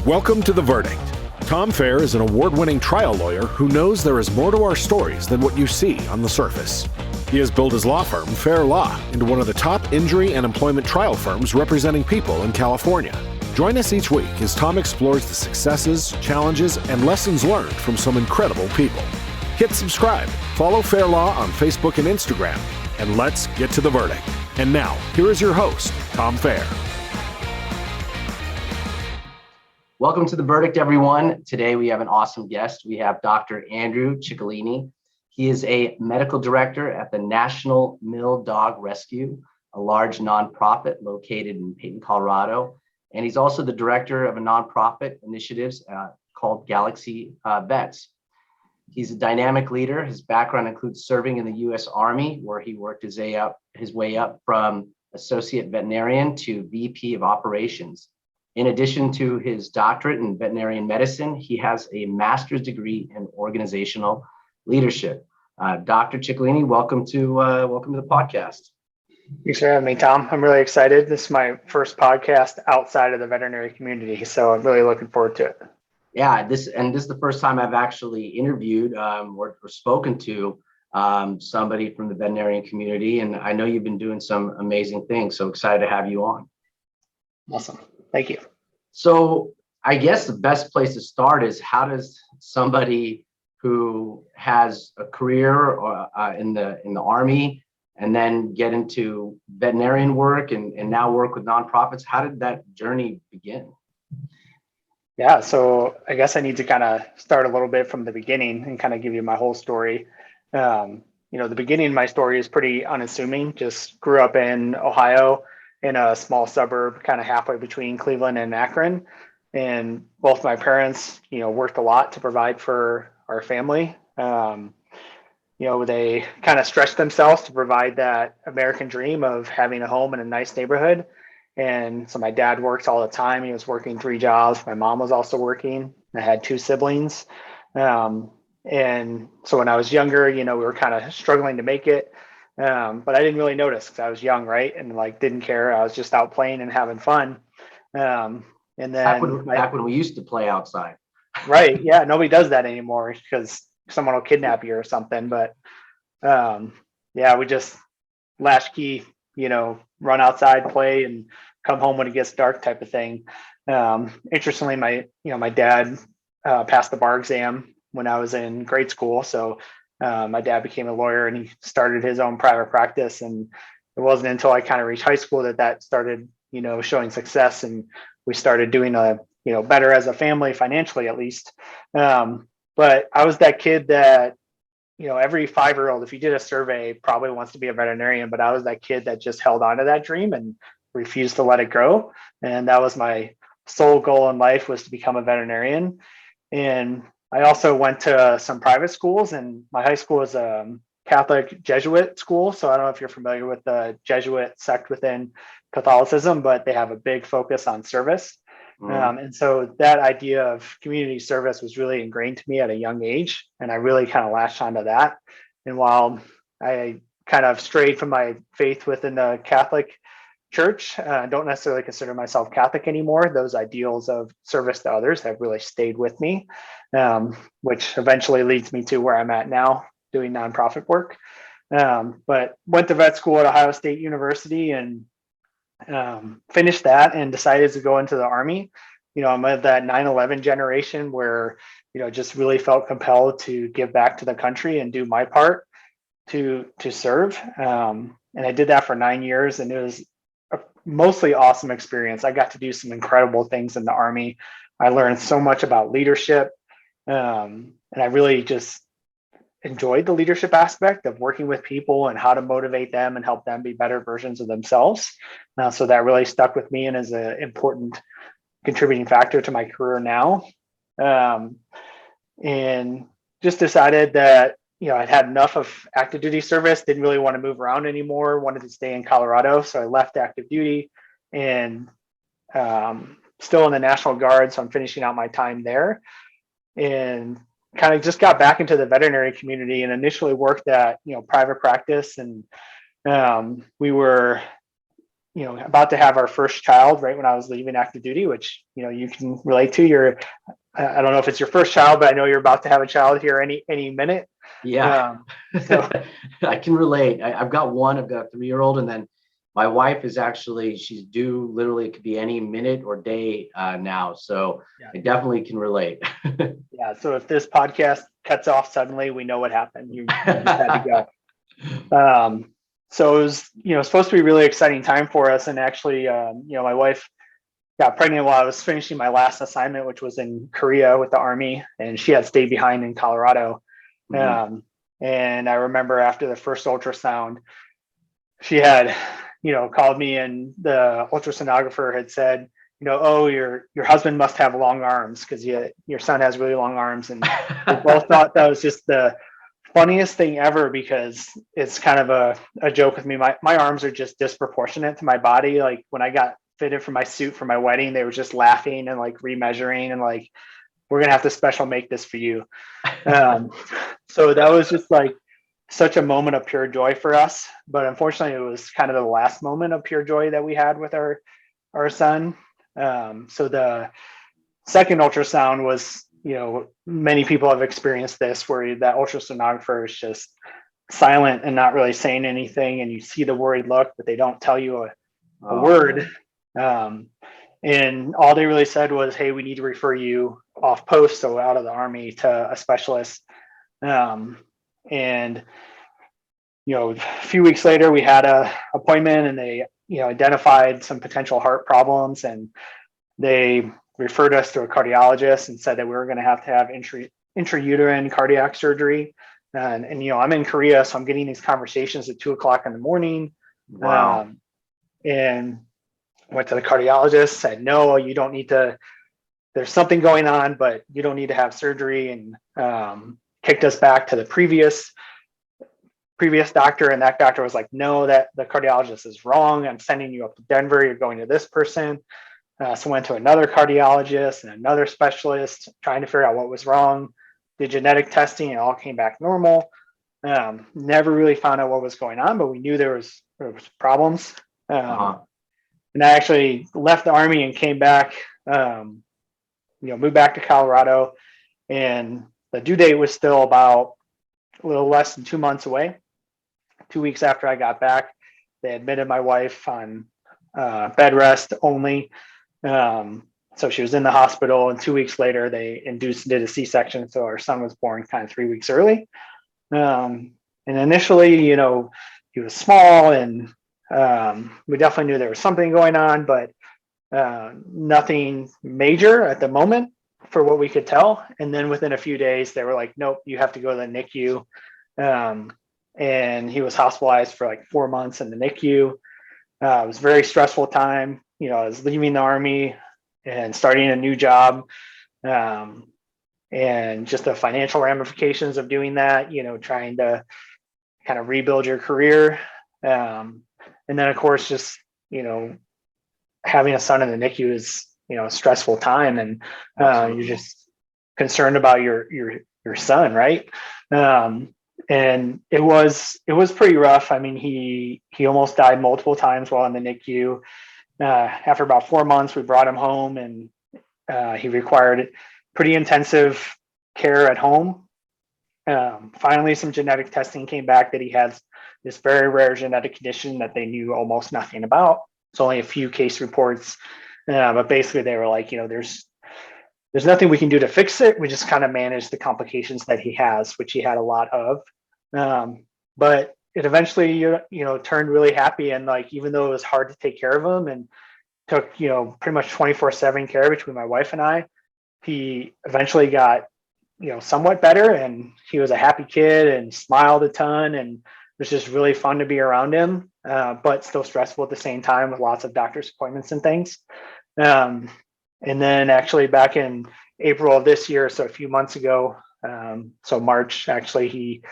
Welcome to The Verdict. Tom Fair is an award-winning trial lawyer who knows there is more to our stories than what you see on the surface. He has built his law firm, Fair Law, into one of the top injury and employment trial firms representing people in California. Join us each week as Tom explores the successes, challenges, and lessons learned from some incredible people. Hit subscribe, follow Fair Law on Facebook and Instagram, and let's get to the verdict. And now, here is your host, Tom Fair. Welcome to The Verdict, everyone. Today we have an awesome guest. We have Dr. Andrew Ciccolini. He is a medical director at the National Mill Dog Rescue, a large nonprofit located in Peyton, Colorado. And he's also the director of a nonprofit initiatives called Galaxy Vets. He's a dynamic leader. His background includes serving in the U.S. Army, where he worked his way up from associate veterinarian to VP of operations. In addition to his doctorate in veterinarian medicine, he has a master's degree in organizational leadership. Dr. Ciccolini, welcome to the podcast. Thanks for having me, Tom. I'm really excited. This is my first podcast outside of the veterinary community, so I'm really looking forward to it. Yeah, this is the first time I've actually interviewed or spoken to somebody from the veterinarian community, and I know you've been doing some amazing things. So excited to have you on. Awesome. Thank you. So I guess the best place to start is, how does somebody who has a career in the Army and then get into veterinarian work and now work with nonprofits, how did that journey begin? Yeah, so I guess I need to kind of start a little bit from the beginning and kind of give you my whole story. The beginning of my story is pretty unassuming. Just grew up in Ohio, in a small suburb, kind of halfway between Cleveland and Akron. And both my parents, worked a lot to provide for our family. They kind of stretched themselves to provide that American dream of having a home in a nice neighborhood. And so my dad worked all the time. He was working 3 jobs. My mom was also working. I had 2 siblings. And so when I was younger, we were kind of struggling to make it. But I didn't really notice because I was young, right? And didn't care. I was just out playing and having fun. And then back when we used to play outside. Right. Yeah. Nobody does that anymore because someone will kidnap you or something. But we just latchkey, run outside, play, and come home when it gets dark type of thing. Interestingly, my dad passed the bar exam when I was in grade school. So my dad became a lawyer and he started his own private practice. And it wasn't until I kind of reached high school that started, showing success. And we started doing better as a family, financially at least. But I was that kid that, every 5-year-old, if you did a survey, probably wants to be a veterinarian. But I was that kid that just held on to that dream and refused to let it grow. And that was my sole goal in life, was to become a veterinarian. And I also went to some private schools, and my high school was a Catholic Jesuit school. So I don't know if you're familiar with the Jesuit sect within Catholicism, but they have a big focus on service. And so that idea of community service was really ingrained to me at a young age. And I really kind of latched onto that. And while I kind of strayed from my faith within the Catholic Church, I don't necessarily consider myself Catholic anymore, those ideals of service to others have really stayed with me, which eventually leads me to where I'm at now, doing nonprofit work. But went to vet school at Ohio State University and finished that and decided to go into the Army. I'm of that 9/11 generation where, just really felt compelled to give back to the country and do my part to serve. And I did that for 9 years, and it was a mostly awesome experience. I got to do some incredible things in the Army. I learned so much about leadership. And I really just enjoyed the leadership aspect of working with people and how to motivate them and help them be better versions of themselves. So that really stuck with me and is an important contributing factor to my career now. And just decided that, I'd had enough of active duty service, didn't really want to move around anymore, wanted to stay in Colorado. So I left active duty and still in the National Guard. So I'm finishing out my time there. And kind of just got back into the veterinary community and initially worked at, private practice. And we were about to have our first child right when I was leaving active duty, which, you can relate to. I don't know if it's your first child, but I know you're about to have a child here any minute. Yeah. So I can relate. I've got one, I've got a 3-year-old, and then my wife is she's due literally, it could be any minute or day now. So yeah. I definitely can relate. Yeah. So if this podcast cuts off suddenly, we know what happened. You just had to go. So it was, supposed to be a really exciting time for us. And actually, my wife got pregnant while I was finishing my last assignment, which was in Korea with the Army, and she had stayed behind in Colorado. Mhm. And I remember after the first ultrasound, she had, called me, and the ultrasonographer had said, oh, your husband must have long arms because your son has really long arms. And we both thought that was just the funniest thing ever, because it's kind of a joke with me. My arms are just disproportionate to my body. Like when I got fitted for my suit for my wedding, they were just laughing and like remeasuring and like, we're gonna have to special make this for you. So that was just like such a moment of pure joy for us. But unfortunately, it was kind of the last moment of pure joy that we had with our son. So the second ultrasound was, many people have experienced this, where that ultrasonographer is just silent and not really saying anything, and you see the worried look, but they don't tell you a word. And all they really said was, hey, we need to refer you off post, so out of the Army, to a specialist. And a few weeks later, we had a appointment, and they identified some potential heart problems, and they referred us to a cardiologist and said that we were going to have intrauterine cardiac surgery. And I'm in Korea, so I'm getting these conversations at 2:00 in the morning. Wow. And went to the cardiologist, said, no, you don't need to, there's something going on, but you don't need to have surgery. And kicked us back to the previous doctor. And that doctor was like, no, that the cardiologist is wrong. I'm sending you up to Denver. You're going to this person. So went to another cardiologist and another specialist, trying to figure out what was wrong. Did genetic testing, and it all came back normal. Never really found out what was going on, but we knew there was problems. And I actually left the Army and came back, moved back to Colorado, and the due date was still about a little less than 2 months away. 2 weeks after I got back, they admitted my wife on bed rest only. So she was in the hospital, and 2 weeks later they did a C-section. So our son was born kind of 3 weeks early. And initially, he was small, and we definitely knew there was something going on, but nothing major at the moment for what we could tell. And then within a few days, they were like, nope, you have to go to the NICU. And he was hospitalized for like 4 months in the NICU. It was a very stressful time. I was leaving the Army and starting a new job. And just the financial ramifications of doing that, trying to kind of rebuild your career. And then of course, just, having a son in the NICU is, a stressful time, and you're just concerned about your son. Right. And it was pretty rough. I mean, he almost died multiple times while in the NICU. After about 4 months, we brought him home, and he required pretty intensive care at home. Finally, some genetic testing came back that he has this very rare genetic condition that they knew almost nothing about. It's only a few case reports, but basically they were like, there's nothing we can do to fix it. We just kind of manage the complications that he has, which he had a lot of. But it eventually, turned really happy. And like, even though it was hard to take care of him and took, pretty much 24/7 care between my wife and I, he eventually got, somewhat better, and he was a happy kid and smiled a ton, and it was just really fun to be around him, but still stressful at the same time with lots of doctor's appointments and things. And then actually back in April of this year, so a few months ago, so March, actually,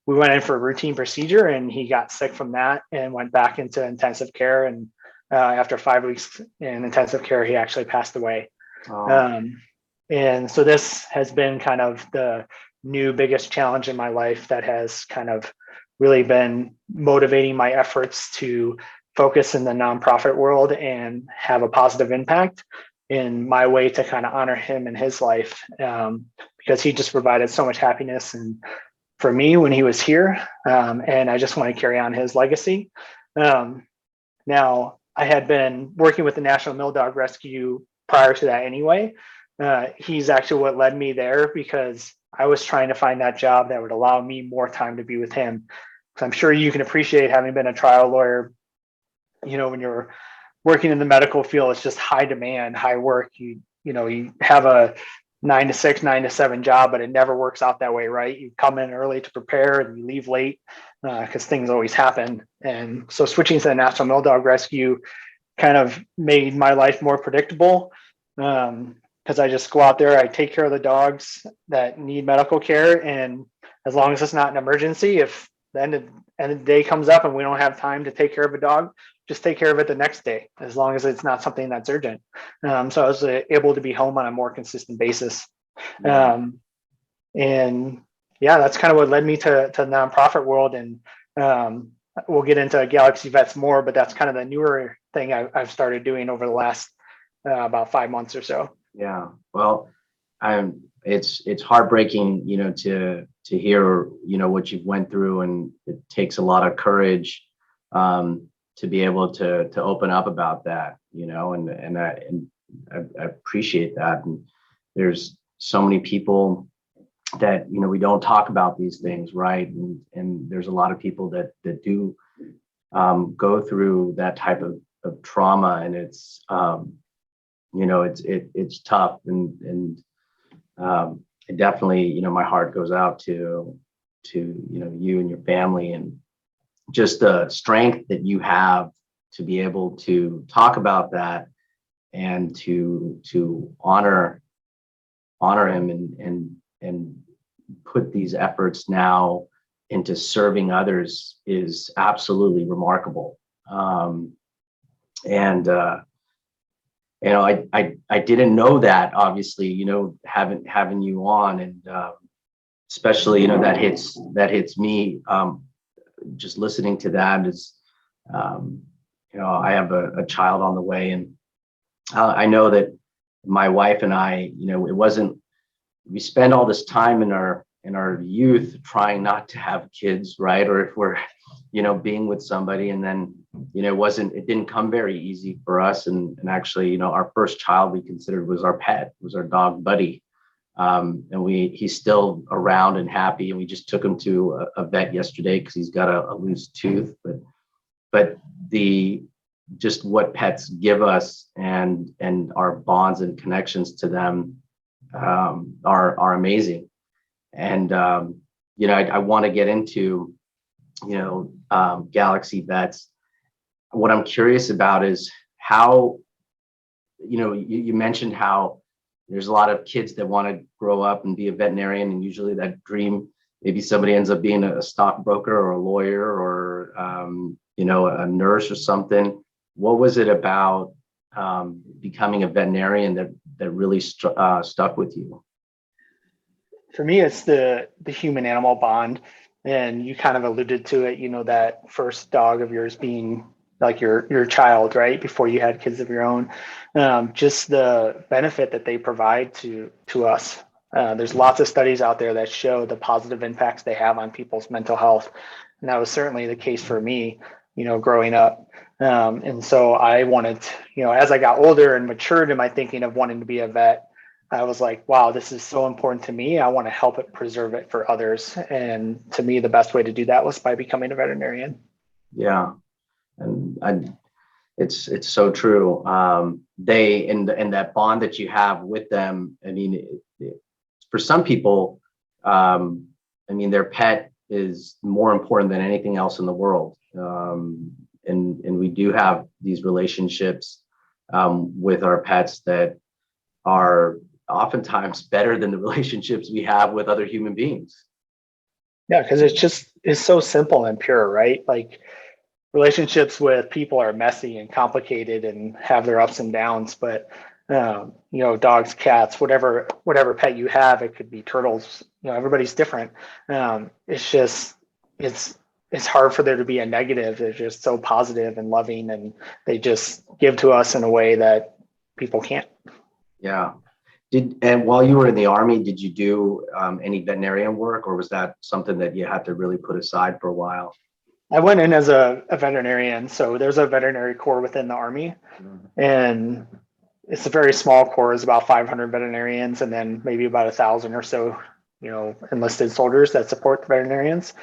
we went in for a routine procedure, and he got sick from that and went back into intensive care. And after 5 weeks in intensive care, he actually passed away. And so this has been kind of the new biggest challenge in my life that has kind of really been motivating my efforts to focus in the nonprofit world and have a positive impact in my way to kind of honor him in his life, because he just provided so much happiness and for me when he was here, and I just want to carry on his legacy. Now, I had been working with the National Mill Dog Rescue prior to that anyway. He's actually what led me there, because I was trying to find that job that would allow me more time to be with him. So I'm sure you can appreciate, having been a trial lawyer, when you're working in the medical field, it's just high demand, high work. You have a 9 to 6, 9 to 7 job, but it never works out that way, right? You come in early to prepare and you leave late because things always happen. And so switching to the National Mill Dog Rescue kind of made my life more predictable, because I just go out there, I take care of the dogs that need medical care. And as long as it's not an emergency, if the end of the day comes up and we don't have time to take care of a dog, just take care of it the next day, as long as it's not something that's urgent. So I was able to be home on a more consistent basis. And yeah, that's kind of what led me to the nonprofit world. And we'll get into Galaxy Vets more, but that's kind of the newer thing I've started doing over the last about 5 months or so. Yeah, well, it's heartbreaking, to hear, what you've went through, and it takes a lot of courage to be able to open up about that, and I appreciate that. And there's so many people that, we don't talk about these things, right? And there's a lot of people that do go through that type of trauma, and it's it's tough, and it definitely, my heart goes out to you and your family, and just the strength that you have to be able to talk about that, and to honor him, and put these efforts now into serving others is absolutely remarkable. I didn't know that, obviously, having you on, and especially, that hits me. Just listening to that is, I have a child on the way, and I know that my wife and I, it wasn't, we spend all this time in our youth trying not to have kids, right? Or if we're, being with somebody, and then, it didn't come very easy for us. And actually, our first child we considered was our pet, was our dog Buddy. And he's still around and happy. And we just took him to a vet yesterday because he's got a loose tooth. But just what pets give us, and our bonds and connections to them are amazing. And I want to get into Galaxy Vets. What I'm curious about is how, you mentioned how there's a lot of kids that want to grow up and be a veterinarian, and usually that dream, maybe somebody ends up being a stockbroker or a lawyer, or a nurse or something. What was it about becoming a veterinarian that really stuck with you? For me, it's the human animal bond. And you kind of alluded to it, that first dog of yours being like your child, right? Before you had kids of your own. Just the benefit that they provide to us. There's lots of studies out there that show the positive impacts they have on people's mental health. And that was certainly the case for me, growing up. And so I wanted, as I got older and matured in my thinking of wanting to be a vet, I was like, wow, this is so important to me. I want to help it preserve it for others. And to me, the best way to do that was by becoming a veterinarian. Yeah. And it's so true. They, and that bond that you have with them, I mean, for some people, their pet is more important than anything else in the world. And we do have these relationships with our pets that are oftentimes better than the relationships we have with other human beings. Yeah, because it's so simple and pure, right? Like, relationships with people are messy and complicated and have their ups and downs, but dogs, cats, whatever pet you have, it could be turtles, everybody's different. It's it's hard for there to be a negative. They're just so positive and loving, and they just give to us in a way that people can't. Yeah. And while you were in the Army, did you do any veterinarian work, or was that something that you had to really put aside for a while? I went in as a veterinarian. So there's a veterinary corps within the Army, and it's a very small corps. It's about 500 veterinarians, and then maybe about 1,000 or so, enlisted soldiers that support the veterinarians.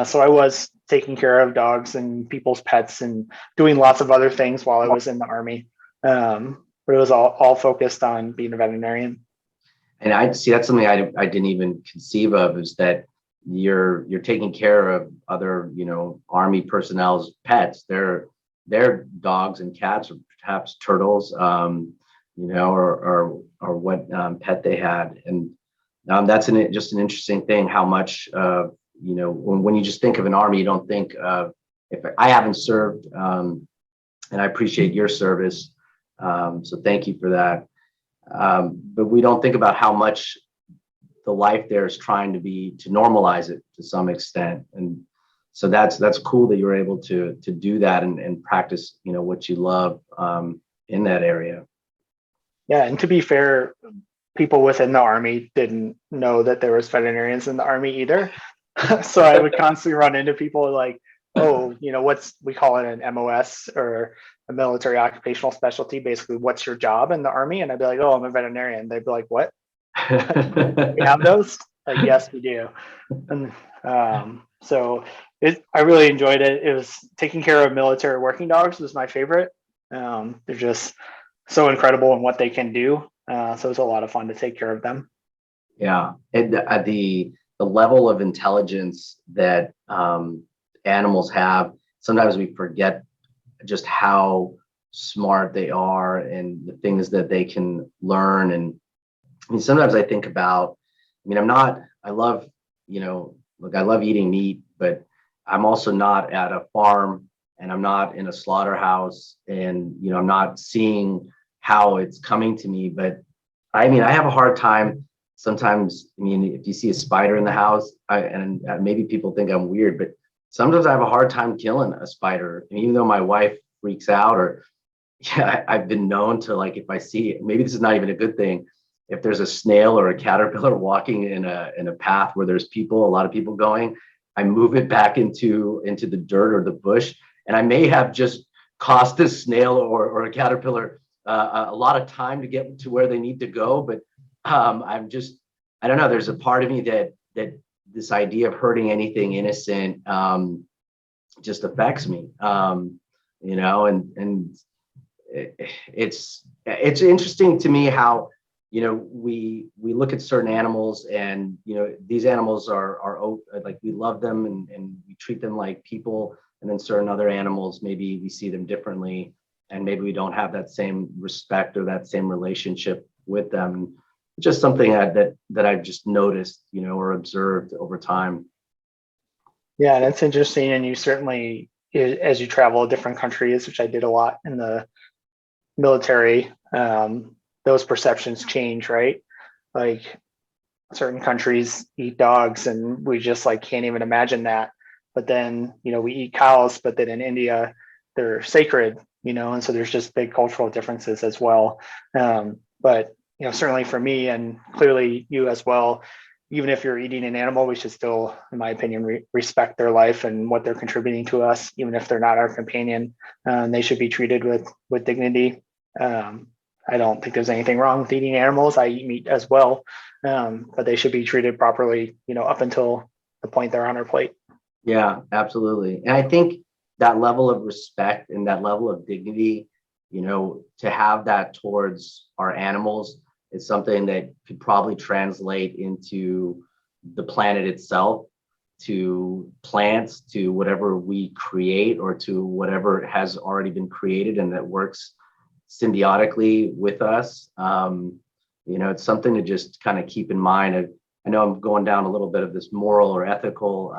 So I was taking care of dogs and people's pets and doing lots of other things while I was in the Army. But it was all focused on being a veterinarian. And I see that's something I didn't even conceive of, is that you're taking care of other, Army personnel's pets. They're dogs and cats, or perhaps turtles, or what pet they had. And that's just an interesting thing, how much, when you just think of an Army, you don't think of, if I haven't served, and I appreciate your service. So thank you for that. But we don't think about how much the life there is trying to normalize it to some extent. And so that's cool that you're able to do that and practice, what you love, in that area. Yeah. And to be fair, people within the Army didn't know that there was veterinarians in the Army either. So I would constantly run into people like, oh, we call it an MOS, or a military occupational specialty. Basically, what's your job in the Army? And I'd be like, oh, I'm a veterinarian. They'd be like, what? We have those? Like, yes, we do. And I really enjoyed it. It was taking care of military working dogs was my favorite. They're just so incredible in what they can do. So it's a lot of fun to take care of them. Yeah. And the level of intelligence that animals have, sometimes we forget just how smart they are and the things that they can learn. And I mean, sometimes I think about, I love, I love eating meat, but I'm also not at a farm, and I'm not in a slaughterhouse, and, I'm not seeing how it's coming to me. But I have a hard time sometimes. If you see a spider in the house, and maybe people think I'm weird, but sometimes I have a hard time killing a spider. And even though my wife freaks out, or I've been known to, like, if I see, maybe this is not even a good thing, if there's a snail or a caterpillar walking in a path where there's a lot of people going, I move it back into the dirt or the bush. And I may have just cost this snail or a caterpillar a lot of time to get to where they need to go. But I don't know, there's a part of me that this idea of hurting anything innocent just affects me, and it's interesting to me how, we look at certain animals, and, these animals are like, we love them and we treat them like people. And then certain other animals, maybe we see them differently, and maybe we don't have that same respect or that same relationship with them. It's just something that I've just noticed, or observed over time. Yeah, that's interesting. And you certainly, as you travel different countries, which I did a lot in the military, those perceptions change, right? Like, certain countries eat dogs, and we just can't even imagine that. But then, we eat cows, but then in India, they're sacred, and so there's just big cultural differences as well. But certainly for me, and clearly you as well, even if you're eating an animal, we should still, in my opinion, respect their life and what they're contributing to us, even if they're not our companion. They should be treated with dignity. I don't think there's anything wrong with eating animals. I eat meat as well, but they should be treated properly, up until the point they're on our plate. Yeah, absolutely. And I think that level of respect and that level of dignity, to have that towards our animals, is something that could probably translate into the planet itself, to plants, to whatever we create, or to whatever has already been created and that works symbiotically with us. It's something to just kind of keep in mind. I know I'm going down a little bit of this moral or ethical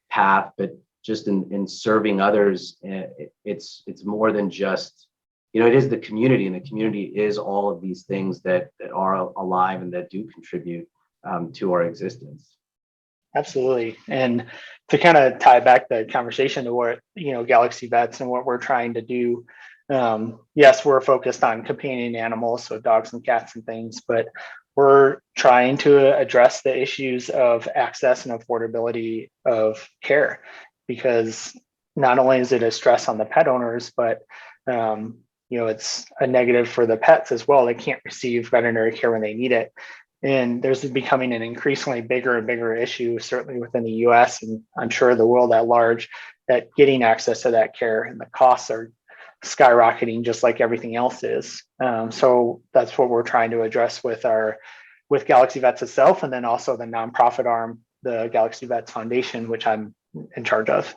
path, but just in serving others, it's more than just, it is the community, and the community is all of these things that are alive and that do contribute to our existence. absolutely. And to kind of tie back the conversation to what, Galaxy Vets and what we're trying to do. Yes, we're focused on companion animals, so dogs and cats and things, but we're trying to address the issues of access and affordability of care, because not only is it a stress on the pet owners, but it's a negative for the pets as well. They can't receive veterinary care when they need it. And there's becoming an increasingly bigger and bigger issue, certainly within the US, and I'm sure the world at large, that getting access to that care and the costs are skyrocketing just like everything else is. So that's what we're trying to address with Galaxy Vets itself, and then also the nonprofit arm, the Galaxy Vets Foundation, which I'm in charge of.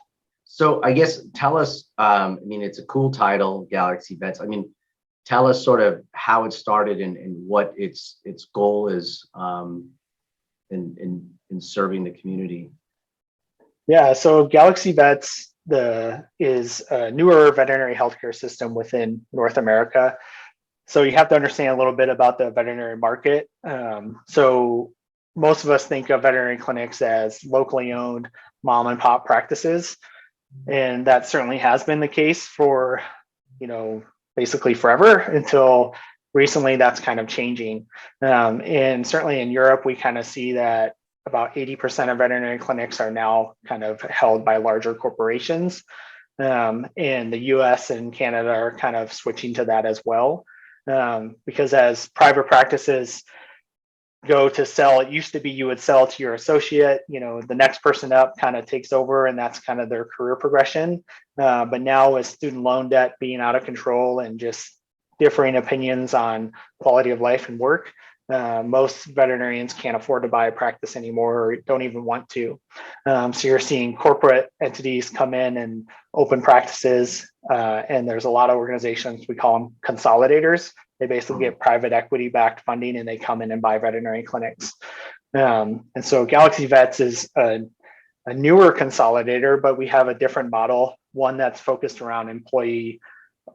So I guess tell us, it's a cool title, Galaxy Vets. Tell us sort of how it started and what its goal is in serving the community. Yeah, so Galaxy Vets is a newer veterinary healthcare system within North America. So you have to understand a little bit about the veterinary market. So most of us think of veterinary clinics as locally owned mom and pop practices. And that certainly has been the case for, basically forever, until recently that's kind of changing. And certainly in Europe, we kind of see that about 80% of veterinary clinics are now kind of held by larger corporations. And the US and Canada are kind of switching to that as well. Because as private practices go to sell, it used to be you would sell to your associate, the next person up kind of takes over, and that's kind of their career progression. But now with student loan debt being out of control and just differing opinions on quality of life and work, most veterinarians can't afford to buy a practice anymore, or don't even want to. So you're seeing corporate entities come in and open practices, and there's a lot of organizations, we call them consolidators. They basically get private equity backed funding, and they come in and buy veterinary clinics. And so Galaxy Vets is a newer consolidator, but we have a different model, one that's focused around employee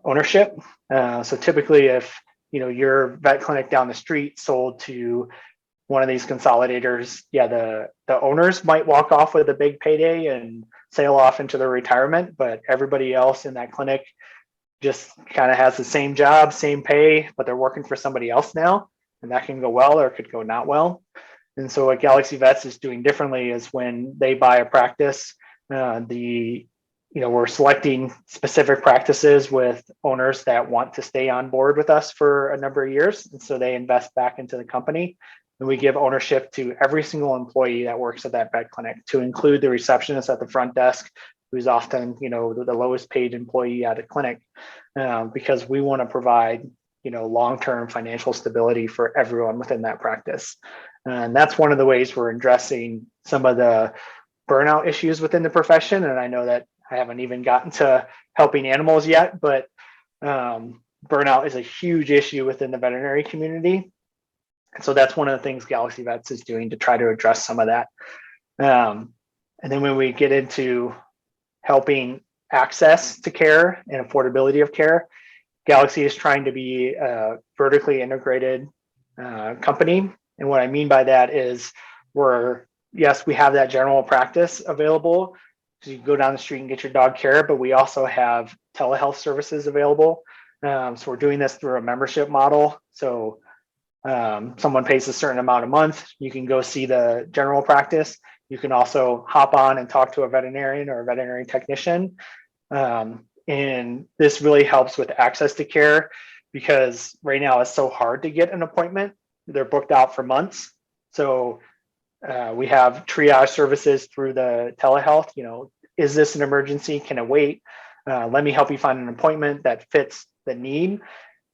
ownership. So typically, if your vet clinic down the street sold to one of these consolidators, the owners might walk off with a big payday and sail off into their retirement, but everybody else in that clinic just kind of has the same job, same pay, but they're working for somebody else now, and that can go well or it could go not well. And so what Galaxy Vets is doing differently is when they buy a practice, we're selecting specific practices with owners that want to stay on board with us for a number of years. And so they invest back into the company, and we give ownership to every single employee that works at that vet clinic, to include the receptionist at the front desk, who's often, the lowest paid employee at a clinic, because we want to provide, long-term financial stability for everyone within that practice. And that's one of the ways we're addressing some of the burnout issues within the profession. And I know that I haven't even gotten to helping animals yet, but burnout is a huge issue within the veterinary community. And so that's one of the things Galaxy Vets is doing to try to address some of that. And then when we get into helping access to care and affordability of care, Galaxy is trying to be a vertically integrated company. And what I mean by that is we have that general practice available, so you can go down the street and get your dog care, but we also have telehealth services available. So we're doing this through a membership model. So someone pays a certain amount a month, you can go see the general practice. You can also hop on and talk to a veterinarian or a veterinary technician. And this really helps with access to care, because right now it's so hard to get an appointment. They're booked out for months. So we have triage services through the telehealth. Is this an emergency? Can it wait? Let me help you find an appointment that fits the need.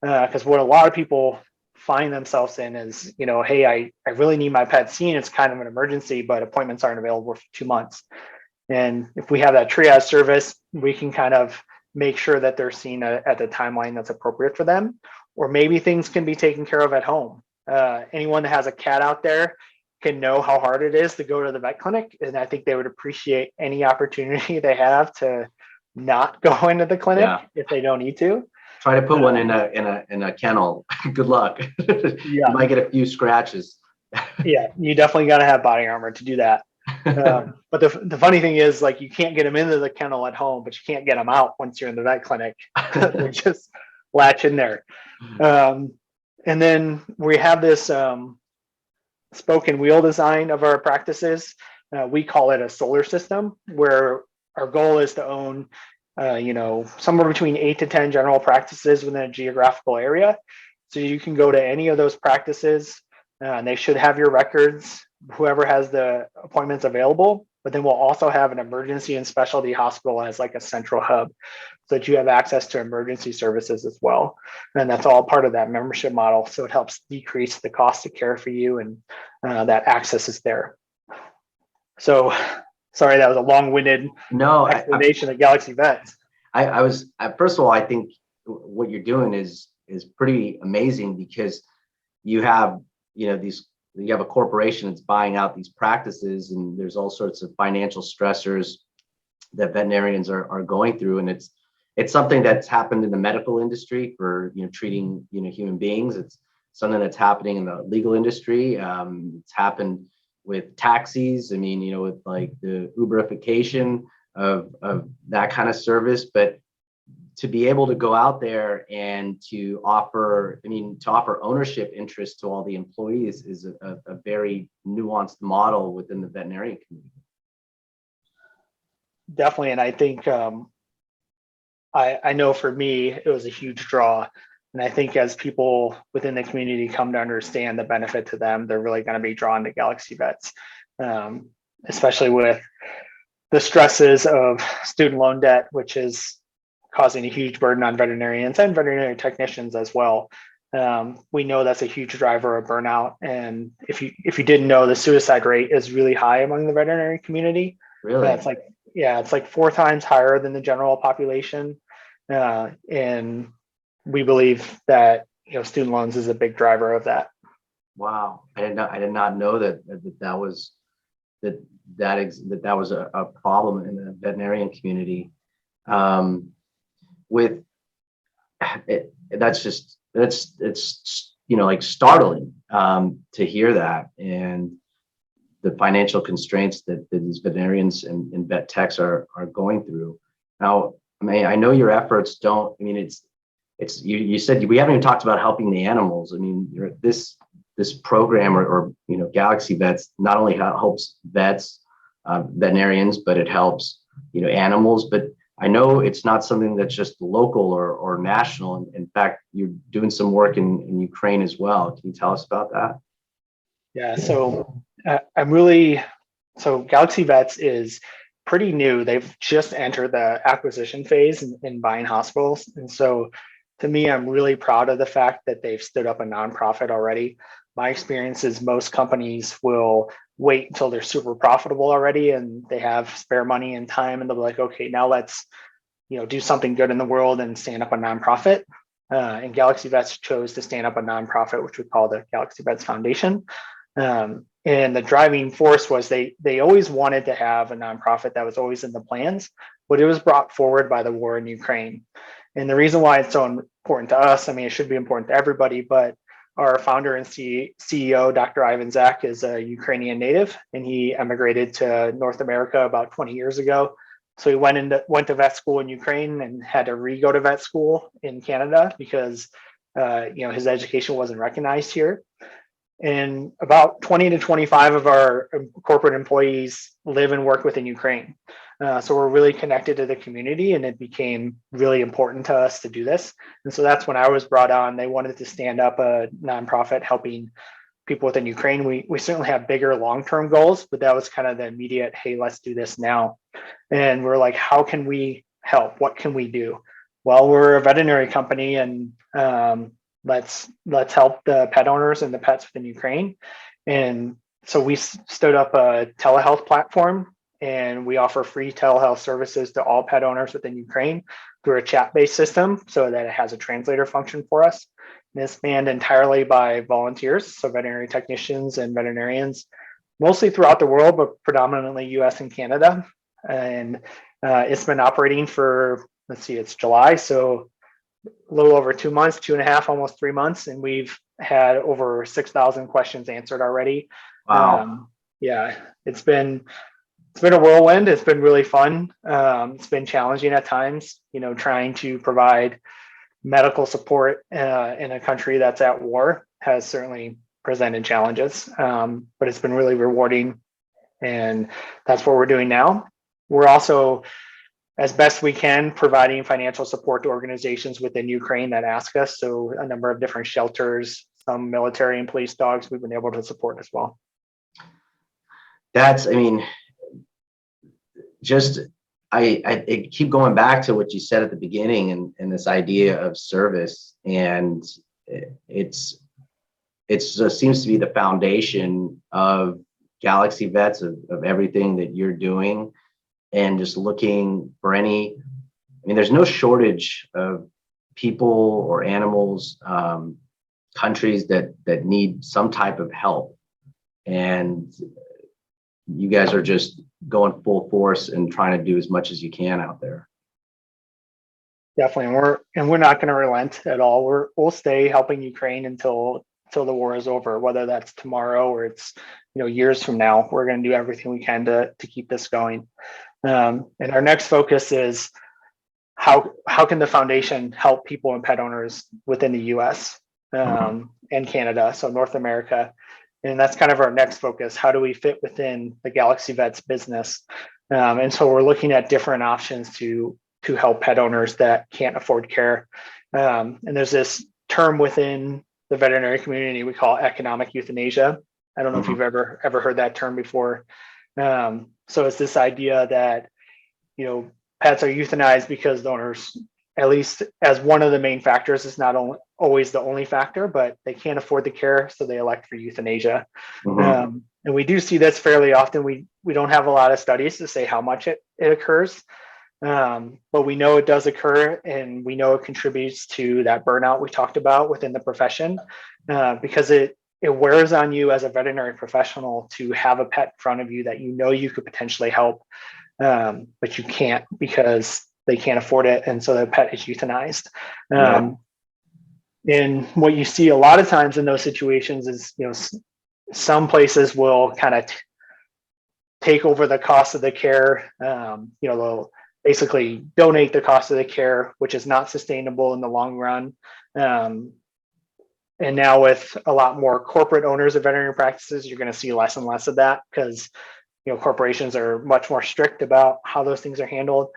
Because what a lot of people find themselves in is, hey, I really need my pet seen. It's kind of an emergency, but appointments aren't available for 2 months. And if we have that triage service, we can kind of make sure that they're seen at the timeline that's appropriate for them. Or maybe things can be taken care of at home. Anyone that has a cat out there can know how hard it is to go to the vet clinic. And I think they would appreciate any opportunity they have to not go into the clinic if they don't need to. Try to put one in a kennel. Good luck. You might get a few scratches. Yeah, you definitely got to have body armor to do that. But the funny thing is, like, you can't get them into the kennel at home, but you can't get them out once you're in the vet clinic. They just latch in there. And then we have this spoken wheel design of our practices. We call it a solar system, where our goal is to own, somewhere between 8 to 10 general practices within a geographical area. So you can go to any of those practices, and they should have your records, whoever has the appointments available. But then we'll also have an emergency and specialty hospital as like a central hub, so that you have access to emergency services as well. And that's all part of that membership model. So it helps decrease the cost of care for you, and that access is there. So sorry, that was a long-winded explanation of Galaxy Vets. First of all, I think what you're doing is pretty amazing, because you have, you have a corporation that's buying out these practices, and there's all sorts of financial stressors that veterinarians are going through. And it's something that's happened in the medical industry for, treating, human beings. It's something that's happening in the legal industry. It's happened with taxis. I mean, with like the Uberification of that kind of service. But to be able to go out there and to offer ownership interest to all the employees is a very nuanced model within the veterinarian community. Definitely. And I think I know for me, it was a huge draw. And I think as people within the community come to understand the benefit to them, they're really going to be drawn to Galaxy Vets, especially with the stresses of student loan debt, which is causing a huge burden on veterinarians and veterinary technicians as well. We know that's a huge driver of burnout. And if you didn't know, the suicide rate is really high among the veterinary community. Really? It's like 4 times higher than the general population. And we believe that, student loans is a big driver of that. Wow. I did not know that was a problem in the veterinarian community. It's like startling to hear that, and the financial constraints that these veterinarians and vet techs are going through. Now, I know your efforts don't. You said we haven't even talked about helping the animals. This program or Galaxy Vets not only helps vets, veterinarians, but it helps animals. But I know it's not something that's just local or national. In fact, you're doing some work in Ukraine as well. Can you tell us about that? Yeah, so Galaxy Vets is pretty new. They've just entered the acquisition phase in buying hospitals. And so to me, I'm really proud of the fact that they've stood up a nonprofit already. My experience is most companies will wait until they're super profitable already and they have spare money and time, and they'll be like, okay, now let's do something good in the world and stand up a nonprofit. And Galaxy Vets chose to stand up a nonprofit, which we call the Galaxy Vets Foundation. And the driving force was they always wanted to have a nonprofit. That was always in the plans, but it was brought forward by the war in Ukraine. And the reason why it's so important to us, it should be important to everybody, but our founder and CEO, Dr. Ivan Zak, is a Ukrainian native, and he emigrated to North America about 20 years ago. So he went to vet school in Ukraine and had to re-go to vet school in Canada because his education wasn't recognized here. And about 20 to 25 of our corporate employees live and work within Ukraine. So we're really connected to the community, and it became really important to us to do this. And so that's when I was brought on. They wanted to stand up a nonprofit helping people within Ukraine. We certainly have bigger long-term goals, but that was kind of the immediate, hey, let's do this now. And we're like, how can we help? What can we do? Well, we're a veterinary company, and let's help the pet owners and the pets within Ukraine. And so we stood up a telehealth platform, and we offer free telehealth services to all pet owners within Ukraine through a chat-based system so that it has a translator function for us. And it's manned entirely by volunteers, so veterinary technicians and veterinarians, mostly throughout the world, but predominantly US and Canada. And it's been operating for, it's July, so a little over 2 months, 2.5, almost 3 months, and we've had over 6,000 questions answered already. Wow. Yeah, it's been it's been a whirlwind. It's been really fun. It's been challenging at times, trying to provide medical support in a country that's at war has certainly presented challenges, but it's been really rewarding. And that's what we're doing now. We're also, as best we can, providing financial support to organizations within Ukraine that ask us. So a number of different shelters, some military and police dogs we've been able to support as well. That's, I mean, just I keep going back to what you said at the beginning and this idea of service, and it seems to be the foundation of Galaxy Vets, of everything that you're doing, and just looking for there's no shortage of people or animals, countries that need some type of help, and you guys are just going full force and trying to do as much as you can out there. Definitely, we're not going to relent at all. We'll stay helping Ukraine until the war is over, whether that's tomorrow or it's years from now. We're going to do everything we can to keep this going. And our next focus is how can the foundation help people and pet owners within the U.S. And Canada, so North America. And that's kind of our next focus. How do we fit within the Galaxy Vets business? And so we're looking at different options to help pet owners that can't afford care. And there's this term within the veterinary community we call economic euthanasia. I don't know if you've ever heard that term before. So it's this idea that pets are euthanized because the owners, at least as one of the main factors, is not always the only factor, but they can't afford the care, so they elect for euthanasia. And we do see this fairly often. We don't have a lot of studies to say how much it occurs, but we know it does occur, and we know it contributes to that burnout we talked about within the profession, because it wears on you as a veterinary professional to have a pet in front of you that you could potentially help, but you can't because they can't afford it, and so the pet is euthanized. And what you see a lot of times in those situations is, some places will kind of take over the cost of the care. They'll basically donate the cost of the care, which is not sustainable in the long run. And now with a lot more corporate owners of veterinary practices, you're going to see less and less of that because, corporations are much more strict about how those things are handled.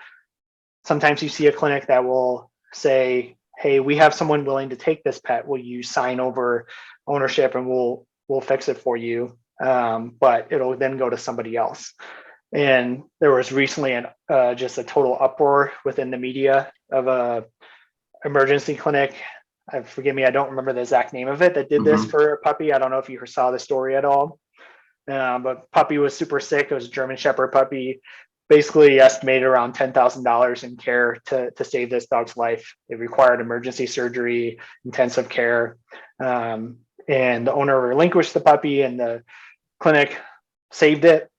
Sometimes you see a clinic that will say, hey, we have someone willing to take this pet. Will you sign over ownership and we'll fix it for you? But it'll then go to somebody else. And there was recently just a total uproar within the media of a emergency clinic. Forgive me, I don't remember the exact name of it, that did this for a puppy. I don't know if you saw the story at all. But puppy was super sick. It was a German Shepherd puppy. Basically estimated around $10,000 in care to save this dog's life. It required emergency surgery, intensive care, and the owner relinquished the puppy, and the clinic saved it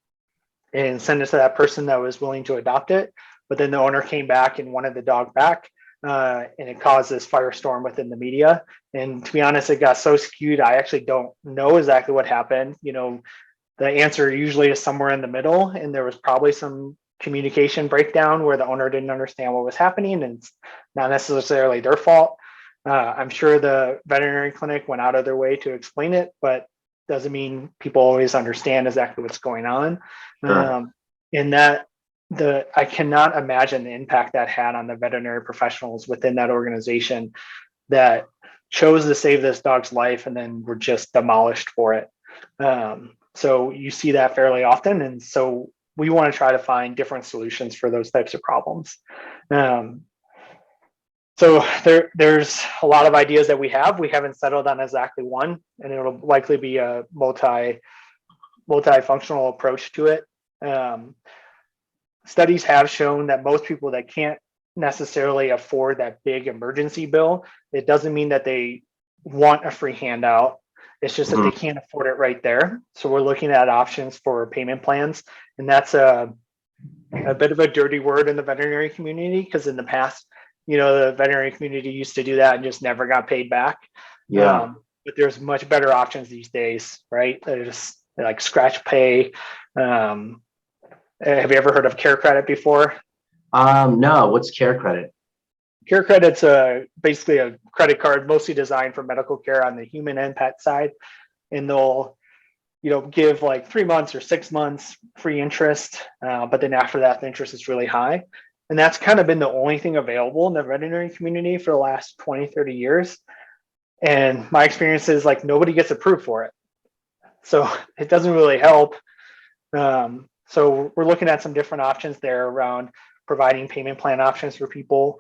and sent it to that person that was willing to adopt it. But then the owner came back and wanted the dog back, and it caused this firestorm within the media. And to be honest, it got so skewed, I actually don't know exactly what happened. The answer usually is somewhere in the middle, and there was probably some communication breakdown where the owner didn't understand what was happening, and it's not necessarily their fault. I'm sure the veterinary clinic went out of their way to explain it, but doesn't mean people always understand exactly what's going on. Sure. I cannot imagine the impact that had on the veterinary professionals within that organization that chose to save this dog's life and then were just demolished for it. So you see that fairly often. And so we want to try to find different solutions for those types of problems. So there's a lot of ideas that we have. We haven't settled on exactly one, and it'll likely be a multifunctional approach to it. Studies have shown that most people that can't necessarily afford that big emergency bill, it doesn't mean that they want a free handout. It's just that they can't afford it right there. So we're looking at options for payment plans. And that's a bit of a dirty word in the veterinary community, because in the past, the veterinary community used to do that and just never got paid back. But there's much better options these days, right? They're just like scratch pay. And Have you ever heard of Care Credit before? No, what's Care Credit? Care Credit's basically a credit card mostly designed for medical care on the human and pet side, and they'll give like 3 months or 6 months free interest, but then after that the interest is really high, and that's kind of been the only thing available in the veterinary community for the last 20-30 years. And my experience is like nobody gets approved for it, so it doesn't really help. So we're looking at some different options there around providing payment plan options for people.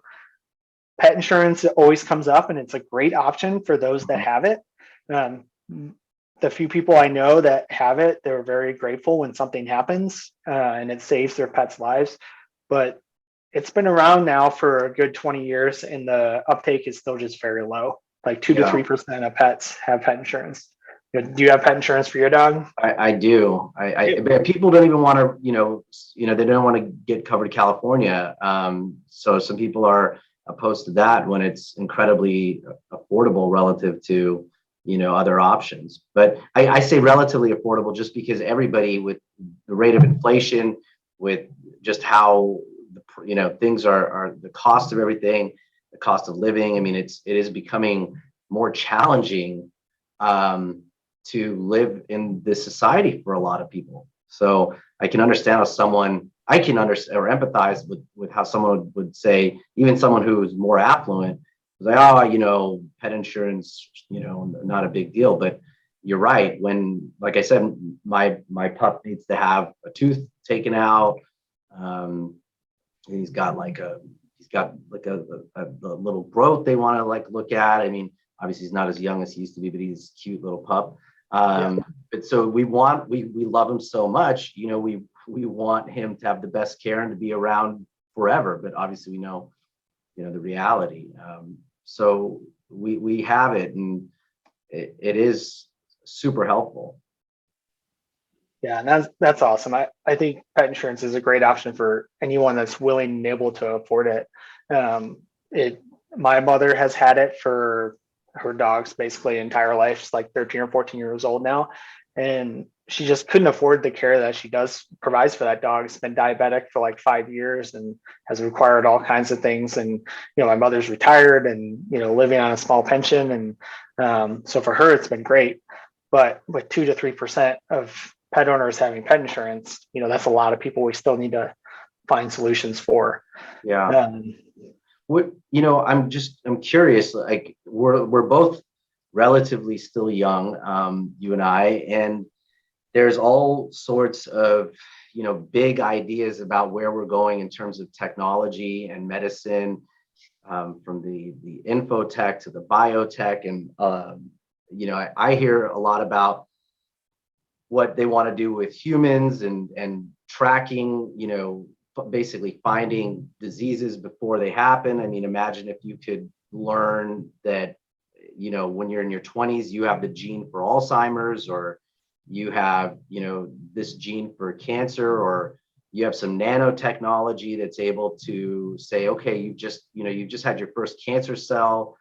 Pet insurance always comes up, and it's a great option for those that have it. The few people I know that have it, they're very grateful when something happens, and it saves their pets' lives. But it's been around now for a good 20 years, and the uptake is still just very low. Like 2 to 3% of pets have pet insurance. Do you have pet insurance for your dog? I do. But people don't even want to, they don't want to get covered California. So some people are opposed to that when it's incredibly affordable relative to, other options. But I say relatively affordable just because everybody, with the rate of inflation, with just how, things are, the cost of everything, the cost of living. I mean, it is becoming more challenging to live in this society for a lot of people. So I can understand how I can understand or empathize with how someone would say, even someone who is more affluent, like, oh, pet insurance, not a big deal. But you're right. When, like I said, my pup needs to have a tooth taken out. He's got like a little growth they want to like look at. I mean, obviously he's not as young as he used to be, but he's a cute little pup. But so we love him so much, we want him to have the best care and to be around forever. But obviously we know, the reality. So we have it, and it is super helpful. Yeah, and that's awesome. I think pet insurance is a great option for anyone that's willing and able to afford it. My mother has had it for her dog's basically entire life. She's like 13 or 14 years old now, and she just couldn't afford the care that she provides for that dog. She's been diabetic for like 5 years and has required all kinds of things. And my mother's retired and living on a small pension, and so for her it's been great. But with 2 to 3% of pet owners having pet insurance, that's a lot of people we still need to find solutions for. Yeah. I'm curious, like we're both relatively still young, you and I, and there's all sorts of, big ideas about where we're going in terms of technology and medicine, from the infotech to the biotech. And, I hear a lot about what they want to do with humans and tracking, basically finding diseases before they happen. I mean, imagine if you could learn that, when you're in your 20s, you have the gene for Alzheimer's, or you have, this gene for cancer, or you have some nanotechnology that's able to say, okay, you've just had your first cancer cell.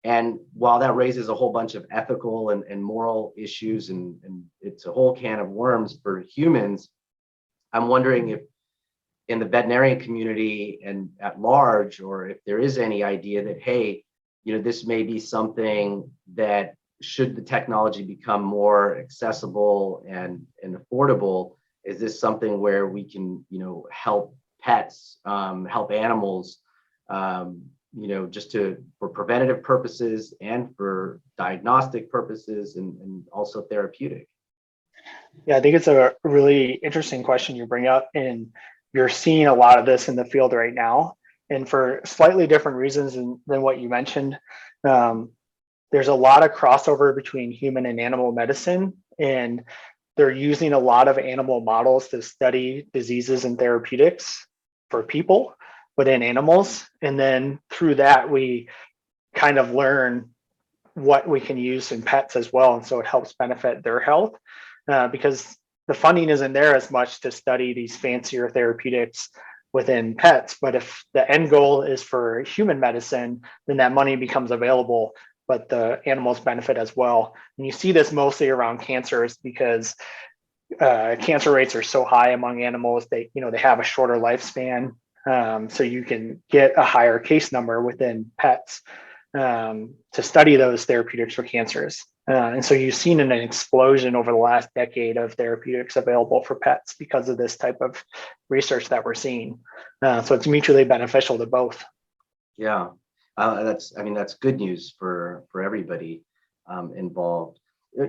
And while that raises a whole bunch of ethical and moral issues, and it's a whole can of worms for humans, I'm wondering if in the veterinarian community and at large, or if there is any idea that, hey, this may be something that, should the technology become more accessible and affordable, is this something where we can, help pets, help animals, just for preventative purposes and for diagnostic purposes, and also therapeutic? Yeah, I think it's a really interesting question you bring up, and you're seeing a lot of this in the field right now, and for slightly different reasons than what you mentioned. There's a lot of crossover between human and animal medicine, and they're using a lot of animal models to study diseases and therapeutics for people, but in animals. And then through that, we kind of learn what we can use in pets as well. And so it helps benefit their health, because the funding isn't there as much to study these fancier therapeutics within pets. But if the end goal is for human medicine, then that money becomes available, but the animals benefit as well. And you see this mostly around cancers, because cancer rates are so high among animals. They have a shorter lifespan. So you can get a higher case number within pets to study those therapeutics for cancers. And so you've seen an explosion over the last decade of therapeutics available for pets because of this type of research that we're seeing. So it's mutually beneficial to both. Yeah, that's good news for everybody involved.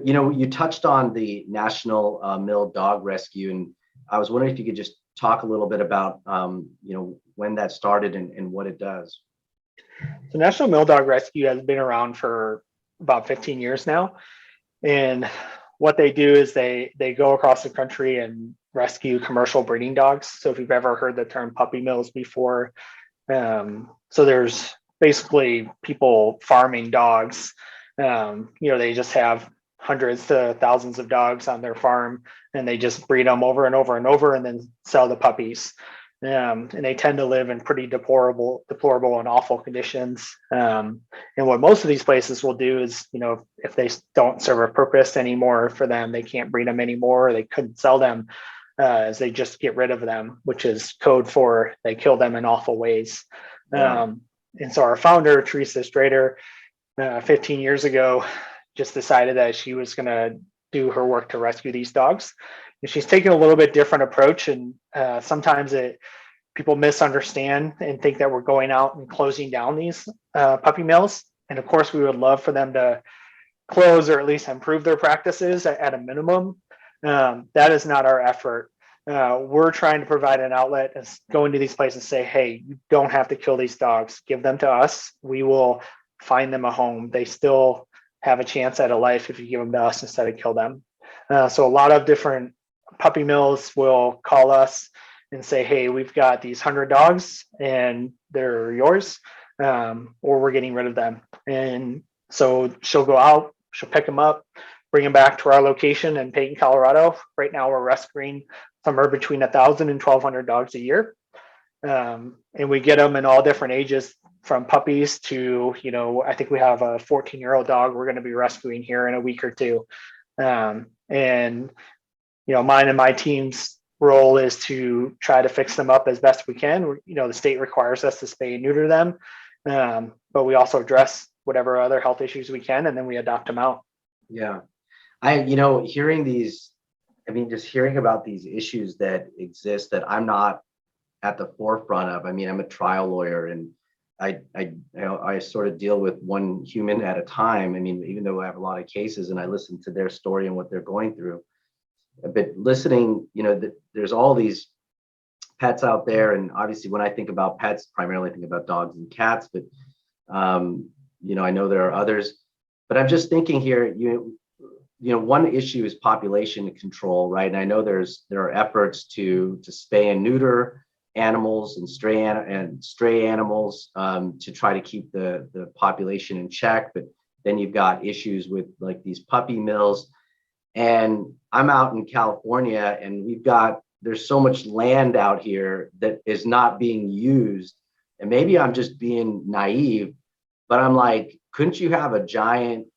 You touched on the National Mill Dog Rescue, and I was wondering if you could just talk a little bit about when that started and what it does. So National Mill Dog Rescue has been around for about 15 years now. And what they do is they go across the country and rescue commercial breeding dogs. So if you've ever heard the term puppy mills before, so there's basically people farming dogs. They just have hundreds to thousands of dogs on their farm, and they just breed them over and over and over and then sell the puppies. And they tend to live in pretty deplorable and awful conditions. And what most of these places will do is, if they don't serve a purpose anymore for them, they can't breed them anymore, or they couldn't sell them, is they just get rid of them, which is code for they kill them in awful ways. Yeah. And so our founder, Teresa Strader, 15 years ago, just decided that she was going to do her work to rescue these dogs. And she's taken a little bit different approach. And sometimes people misunderstand and think that we're going out and closing down these puppy mills. And of course, we would love for them to close or at least improve their practices at a minimum. That is not our effort. We're trying to provide an outlet and go into these places and say, hey, you don't have to kill these dogs. Give them to us. We will find them a home. They still have a chance at a life if you give them to us instead of kill them. So a lot of different puppy mills will call us and say, hey, we've got these 100 dogs and they're yours, or we're getting rid of them. And so she'll go out, she'll pick them up, bring them back to our location in Peyton, Colorado. Right now we're rescuing somewhere between 1,000 and 1,200 dogs a year. And we get them in all different ages, from puppies to, I think we have a 14-year-old dog we're going to be rescuing here in a week or two. And mine and my team's role is to try to fix them up as best we can. The state requires us to spay and neuter them, but we also address whatever other health issues we can, and then we adopt them out. Yeah. Just hearing about these issues that exist that I'm not at the forefront of. I'm a trial lawyer, and I sort of deal with one human at a time. Even though I have a lot of cases and I listen to their story and what they're going through, but listening, there's all these pets out there. And obviously when I think about pets, primarily think about dogs and cats, but I know there are others, but I'm just thinking here, one issue is population control, right? And I know there are efforts to spay and neuter animals and stray animals to try to keep the population in check. But then you've got issues with like these puppy mills. And I'm out in California, and there's so much land out here that is not being used. And maybe I'm just being naive, but I'm like, couldn't you have a giant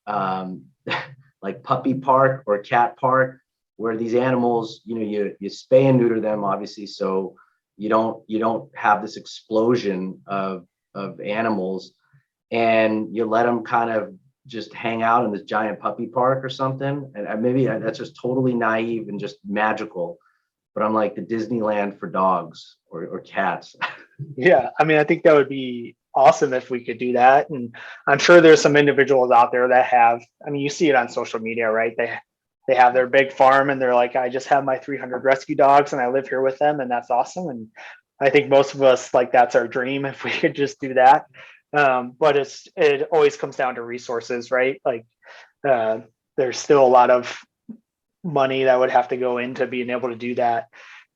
like puppy park or cat park where these animals, you spay and neuter them, obviously, so you don't have this explosion of animals, and you let them kind of just hang out in this giant puppy park or something. And maybe that's just totally naive and just magical, but I'm like the Disneyland for dogs or cats. Yeah, I think that would be awesome if we could do that. And I'm sure there's some individuals out there that have, you see it on social media, right? They have their big farm and they're like, I just have my 300 rescue dogs and I live here with them, and that's awesome. And I think most of us, like, that's our dream if we could just do that. But it always comes down to resources, right? Like there's still a lot of money that would have to go into being able to do that.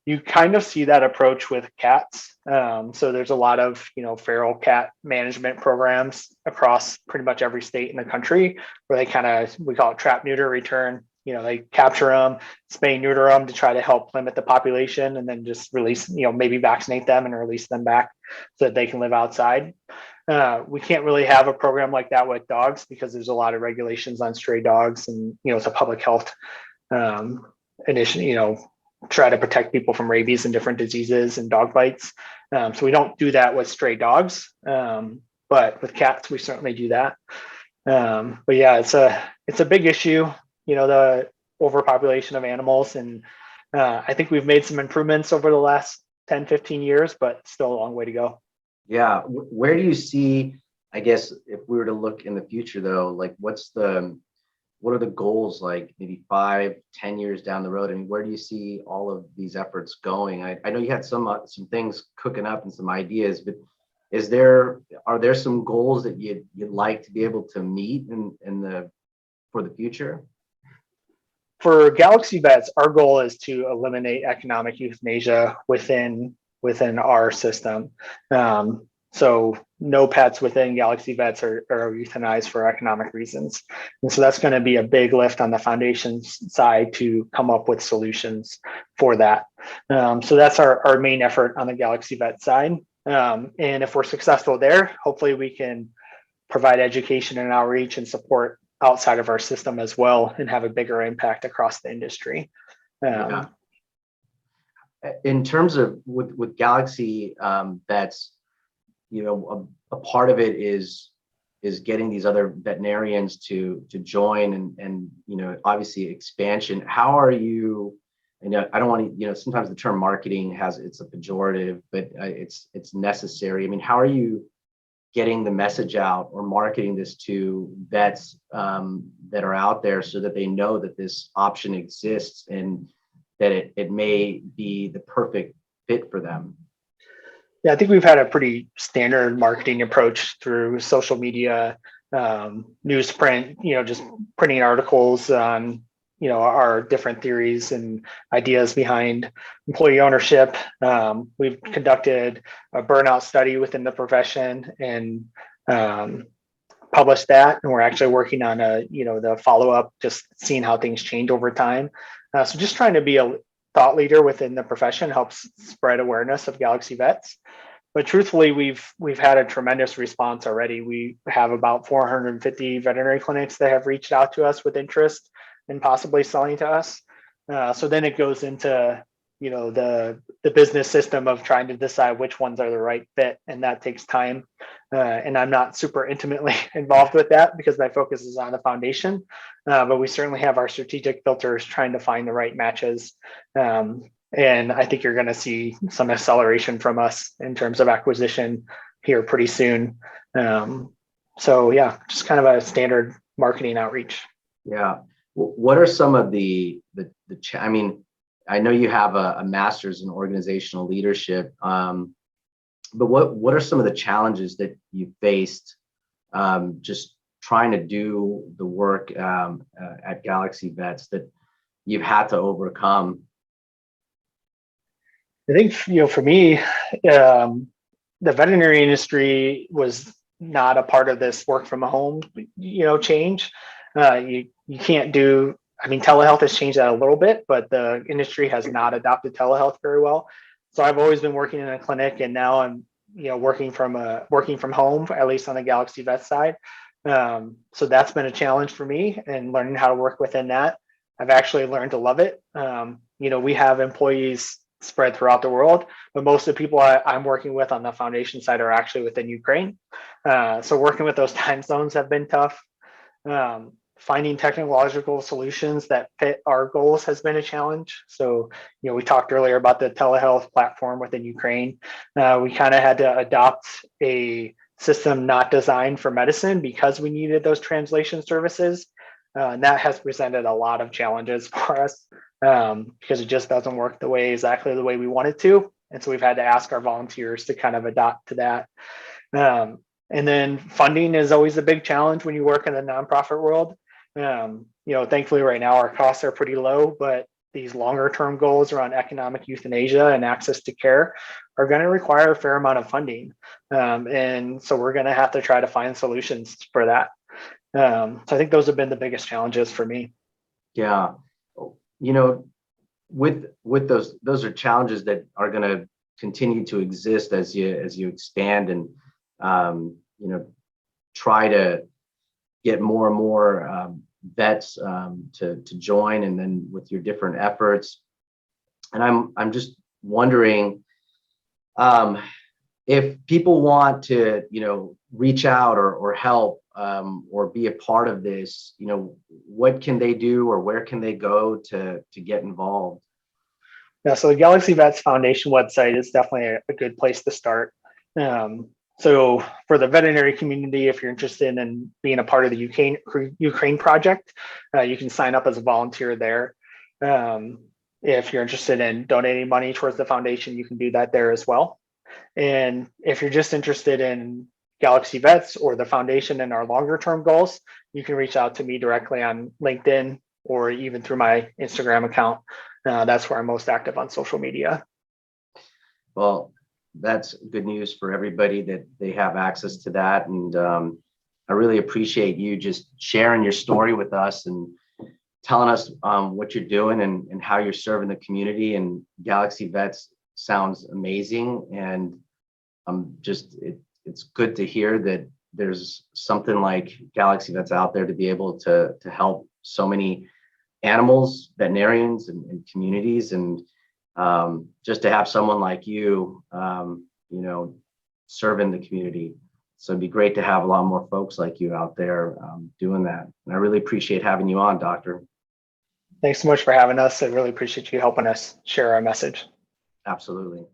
You kind of see that approach with cats. So there's a lot of, feral cat management programs across pretty much every state in the country where we call it trap, neuter, return. They capture them, spay, neuter them to try to help limit the population, and then just release, maybe vaccinate them and release them back so that they can live outside. We can't really have a program like that with dogs because there's a lot of regulations on stray dogs, and, it's a public health initially, try to protect people from rabies and different diseases and dog bites. So we don't do that with stray dogs, but with cats, we certainly do that. But yeah, it's a big issue, the overpopulation of animals. And I think we've made some improvements over the last 10, 15 years, but still a long way to go. Yeah. Where do you see, I guess, if we were to look in the future though, like what are the goals, like maybe 5, 10 years down the road? I mean, where do you see all of these efforts going? I know you had some things cooking up and some ideas, but are there some goals that you'd like to be able to meet for the future? For Galaxy Vets, our goal is to eliminate economic euthanasia within our system. So no pets within Galaxy Vets are euthanized for economic reasons. And so that's going to be a big lift on the foundation side to come up with solutions for that. So that's our main effort on the Galaxy Vet side. And if we're successful there, hopefully we can provide education and outreach and support outside of our system as well and have a bigger impact across the industry. Yeah. In terms of with Galaxy Vets, a part of it is getting these other veterinarians to join and obviously expansion. How are you? I don't want to, sometimes the term marketing it's a pejorative, but it's necessary. I mean, how are you getting the message out or marketing this to vets that are out there so that they know that this option exists and that it may be the perfect fit for them? Yeah, I think we've had a pretty standard marketing approach through social media, newsprint, just printing articles on, our different theories and ideas behind employee ownership. We've conducted a burnout study within the profession and published that. And we're actually working on the follow-up, just seeing how things change over time. So just trying to be a thought leader within the profession helps spread awareness of Galaxy Vets. But truthfully, we've had a tremendous response already. We have about 450 veterinary clinics that have reached out to us with interest in possibly selling to us. So then it goes into the business system of trying to decide which ones are the right fit, and that takes time. And I'm not super intimately involved with that because my focus is on the foundation. But we certainly have our strategic filters trying to find the right matches. And I think you're going to see some acceleration from us in terms of acquisition here pretty soon. So yeah, just kind of a standard marketing outreach. Yeah. What are some of I mean, I know you have a master's in organizational leadership, but what are some of the challenges that you faced just trying to do the work at Galaxy Vets that you've had to overcome? I think, for me, the veterinary industry was not a part of this work from home, change. You can't do, telehealth has changed that a little bit, but the industry has not adopted telehealth very well. So I've always been working in a clinic, and now I'm, working from home, at least on the Galaxy Vet side. So that's been a challenge for me, and learning how to work within that. I've actually learned to love it. We have employees spread throughout the world, but most of the people I'm working with on the foundation side are actually within Ukraine. So working with those time zones have been tough. Finding technological solutions that fit our goals has been a challenge. So, we talked earlier about the telehealth platform within Ukraine. We kind of had to adopt a system not designed for medicine because we needed those translation services. And that has presented a lot of challenges for us because it just doesn't work exactly the way we want it to. And so we've had to ask our volunteers to kind of adapt to that. And then funding is always a big challenge when you work in the nonprofit world. Thankfully right now our costs are pretty low, but these longer term goals around economic euthanasia and access to care are going to require a fair amount of funding. And so we're going to have to try to find solutions for that. So I think those have been the biggest challenges for me. Yeah. With those are challenges that are going to continue to exist as you expand and, try to get more and more vets to join, and then with your different efforts. And I'm just wondering if people want to, reach out or help or be a part of this, what can they do or where can they go to get involved? Yeah, so the Galaxy Vets Foundation website is definitely a good place to start. So for the veterinary community, if you're interested in being a part of the Ukraine project, you can sign up as a volunteer there. If you're interested in donating money towards the foundation, you can do that there as well. And if you're just interested in Galaxy Vets or the foundation and our longer term goals, you can reach out to me directly on LinkedIn or even through my Instagram account. That's where I'm most active on social media. Well, that's good news for everybody that they have access to that. And I really appreciate you just sharing your story with us and telling us what you're doing and how you're serving the community. And Galaxy Vets sounds amazing. And it's good to hear that there's something like Galaxy Vets out there to be able to help so many animals, veterinarians, and communities. And just to have someone like you, serving the community. So it'd be great to have a lot more folks like you out there doing that. And I really appreciate having you on, Doctor. Thanks so much for having us. I really appreciate you helping us share our message. Absolutely.